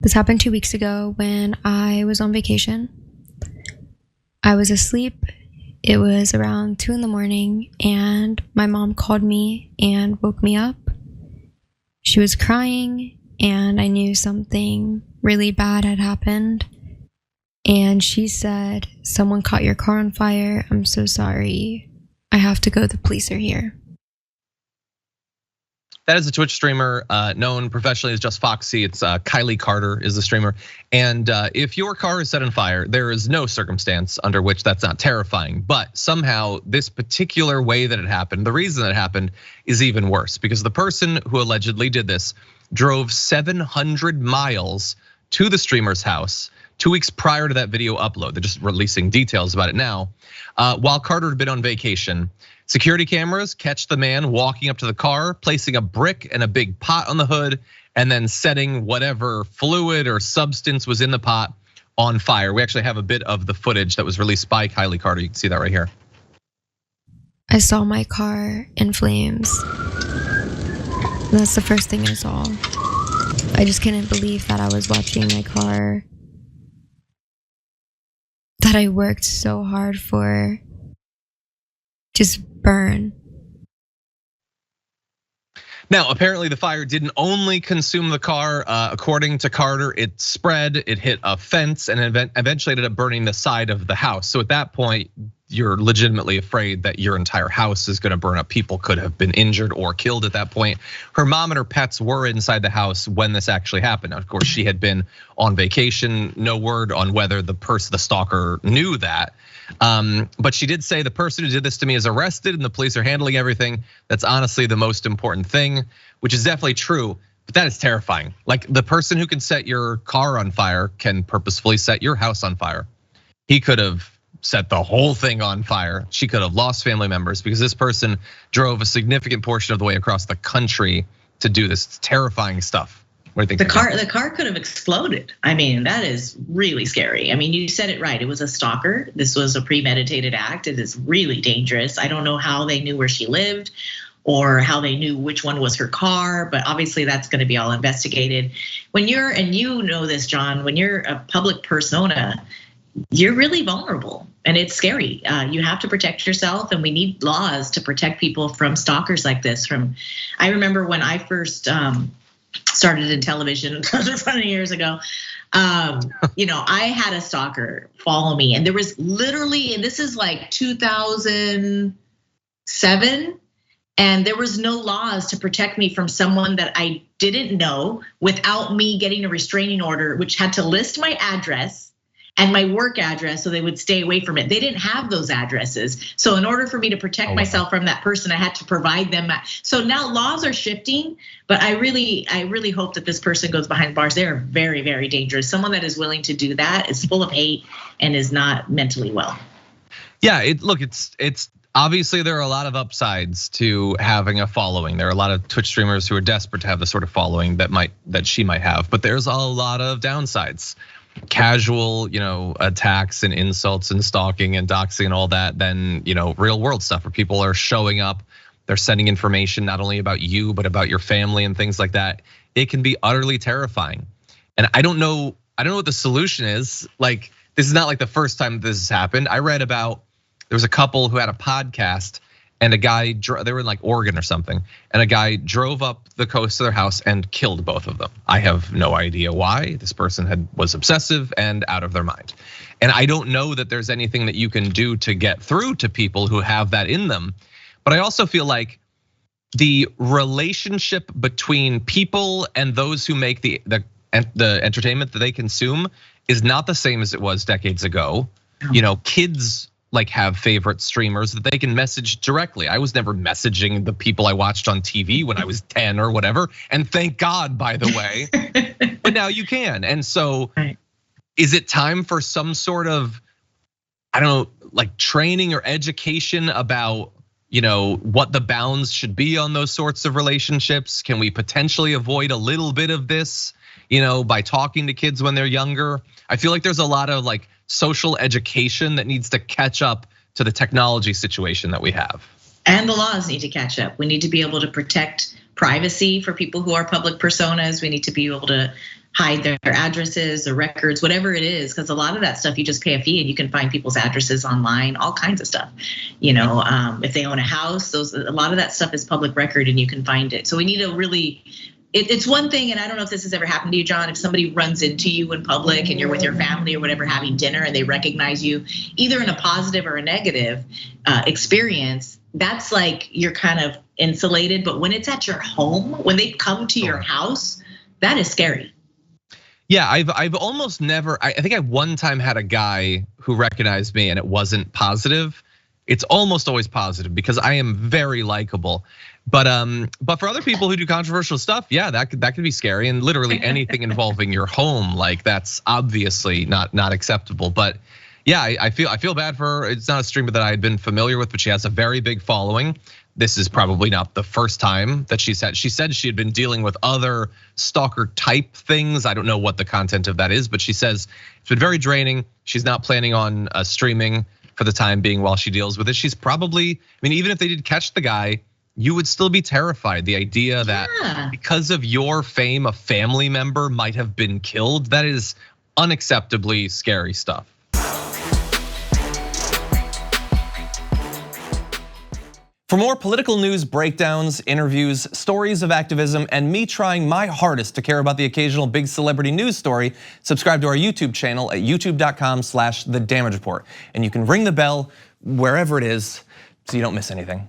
This happened 2 weeks ago when I was on vacation. I was asleep. It was around 2 a.m. and my mom called me and woke me up. She was crying and I knew something really bad had happened. And she said, "Someone caught your car on fire. I'm so sorry. I have to go. The police are here." That is a Twitch streamer known professionally as Just Foxy. It's Kylee Carter is the streamer. And if your car is set on fire, there is no circumstance under which that's not terrifying. But somehow this particular way that it happened, the reason that it happened is even worse, because the person who allegedly did this drove 700 miles to the streamer's house 2 weeks prior to that video upload. They're just releasing details about it now. While Carter had been on vacation, security cameras catch the man walking up to the car, placing a brick and a big pot on the hood, and then setting whatever fluid or substance was in the pot on fire. We actually have a bit of the footage that was released by Kylee Carter. You can see that right here. I saw my car in flames. That's the first thing I saw. I just couldn't believe that I was watching my car that I worked so hard for just burn. Now, apparently the fire didn't only consume the car. According to Carter, it spread, it hit a fence, and eventually ended up burning the side of the house. So at that point, you're legitimately afraid that your entire house is gonna burn up. People could have been injured or killed at that point. Her mom and her pets were inside the house when this actually happened. Now, of course, she had been on vacation. No word on whether the stalker knew that. But she did say the person who did this to me is arrested and the police are handling everything. That's honestly the most important thing, which is definitely true, but that is terrifying. Like, the person who can set your car on fire can purposefully set your house on fire. He could have set the whole thing on fire. She could have lost family members because this person drove a significant portion of the way across the country to do this. It's terrifying stuff. What do you think? The car could have exploded. I mean, that is really scary. I mean, you said it right. It was a stalker. This was a premeditated act. It is really dangerous. I don't know how they knew where she lived or how they knew which one was her car, but obviously that's gonna be all investigated. When you're, and you know this, John, when you're a public persona, you're really vulnerable and it's scary. You have to protect yourself, and we need laws to protect people from stalkers like this. I remember when I first started in television 20 years ago. I had a stalker follow me, and there was literally, and this is like 2007, and there was no laws to protect me from someone that I didn't know without me getting a restraining order, which had to list my address and my work address so they would stay away from it. They didn't have those addresses. So in order for me to protect myself from that person, I had to provide them. So now laws are shifting, but I really hope that this person goes behind bars. They are very, very dangerous. Someone that is willing to do that is full of hate and is not mentally well. Yeah, it's obviously there are a lot of upsides to having a following. There are a lot of Twitch streamers who are desperate to have the sort of following that she might have, but there's a lot of downsides. Casual, attacks and insults and stalking and doxing and all that, then real world stuff where people are showing up, they're sending information not only about you but about your family and things like that. It can be utterly terrifying. And I don't know what the solution is. Like, this is not like the first time this has happened. I read about, there was a couple who had a podcast, and a guy, they were in like Oregon or something, and a guy drove up the coast to their house and killed both of them. I have no idea why. This person was obsessive and out of their mind. And I don't know that there's anything that you can do to get through to people who have that in them. But I also feel like the relationship between people and those who make the entertainment that they consume is not the same as it was decades ago. Kids like have favorite streamers that they can message directly. I was never messaging the people I watched on TV when I was 10 or whatever. And thank God, by the way, but now you can. And so is it time for some sort of, I don't know, like training or education about, what the bounds should be on those sorts of relationships? Can we potentially avoid a little bit of this, by talking to kids when they're younger? I feel like there's a lot of like social education that needs to catch up to the technology situation that we have. And the laws need to catch up. We need to be able to protect privacy for people who are public personas. We need to be able to hide their addresses or records, whatever it is, because a lot of that stuff you just pay a fee and you can find people's addresses online, all kinds of stuff. If they own a house, a lot of that stuff is public record and you can find it. So we need to really, it's one thing, and I don't know if this has ever happened to you, John, if somebody runs into you in public and you're with your family or whatever having dinner and they recognize you either in a positive or a negative experience, that's like you're kind of insulated. But when it's at your home, when they come to your house, that is scary. Yeah, I've almost never, I think I one time had a guy who recognized me and it wasn't positive. It's almost always positive because I am very likable. But for other people who do controversial stuff, yeah, that could be scary. And literally anything involving your home, like that's obviously not acceptable. But yeah, I feel bad for her. It's not a streamer that I had been familiar with, but she has a very big following. This is probably not the first time that she said she had been dealing with other stalker type things. I don't know what the content of that is, but she says it's been very draining. She's not planning on streaming for the time being while she deals with it. She's probably, even if they did catch the guy, you would still be terrified. The idea that because of your fame, a family member might have been killed, that is unacceptably scary stuff. For more political news breakdowns, interviews, stories of activism, and me trying my hardest to care about the occasional big celebrity news story, subscribe to our YouTube channel at youtube.com/thedamagereport. And you can ring the bell wherever it is so you don't miss anything.